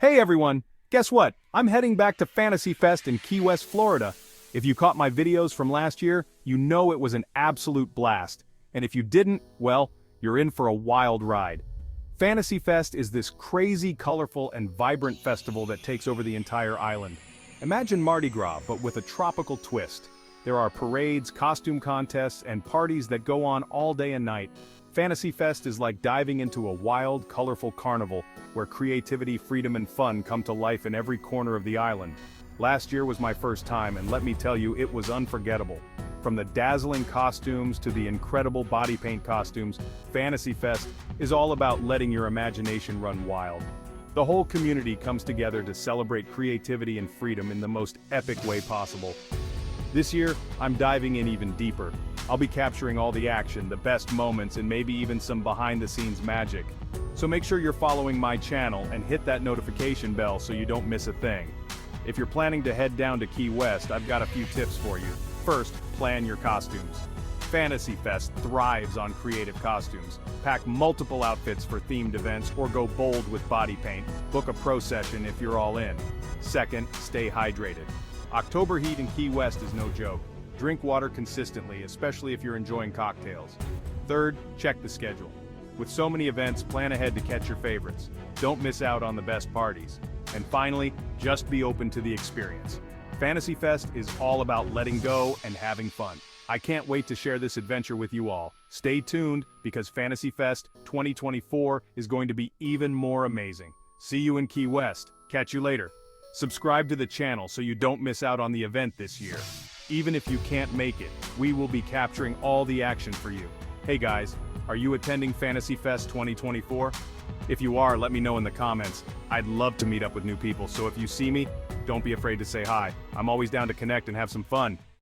Hey everyone, guess what? I'm heading back to Fantasy Fest in Key West, Florida. If you caught my videos from last year, you know it was an absolute blast. And if you didn't, well, you're in for a wild ride. Fantasy Fest is this crazy, colorful, and vibrant festival that takes over the entire island. Imagine Mardi Gras, but with a tropical twist. There are parades, costume contests, and parties that go on all day and night. Fantasy Fest is like diving into a wild, colorful carnival where creativity, freedom, and fun come to life in every corner of the island. Last year was my first time, and let me tell you, it was unforgettable. From the dazzling costumes to the incredible body paint costumes, Fantasy Fest is all about letting your imagination run wild. The whole community comes together to celebrate creativity and freedom in the most epic way possible. This year, I'm diving in even deeper. I'll be capturing all the action, the best moments, and maybe even some behind-the-scenes magic. So make sure you're following my channel and hit that notification bell so you don't miss a thing. If you're planning to head down to Key West, I've got a few tips for you. First, plan your costumes. Fantasy Fest thrives on creative costumes. Pack multiple outfits for themed events or go bold with body paint. Book a pro session if you're all in. Second, stay hydrated. October heat in Key West is no joke. Drink water consistently, especially if you're enjoying cocktails. Third, check the schedule. With so many events, plan ahead to catch your favorites. Don't miss out on the best parties. And finally, just be open to the experience. Fantasy Fest is all about letting go and having fun. I can't wait to share this adventure with you all. Stay tuned, because Fantasy Fest 2024 is going to be even more amazing. See you in Key West. Catch you later. Subscribe to the channel so you don't miss out on the event this year. Even if you can't make it, we will be capturing all the action for you. Hey guys, are you attending Fantasy Fest 2024? If you are, let me know in the comments. I'd love to meet up with new people, so if you see me, don't be afraid to say hi. I'm always down to connect and have some fun.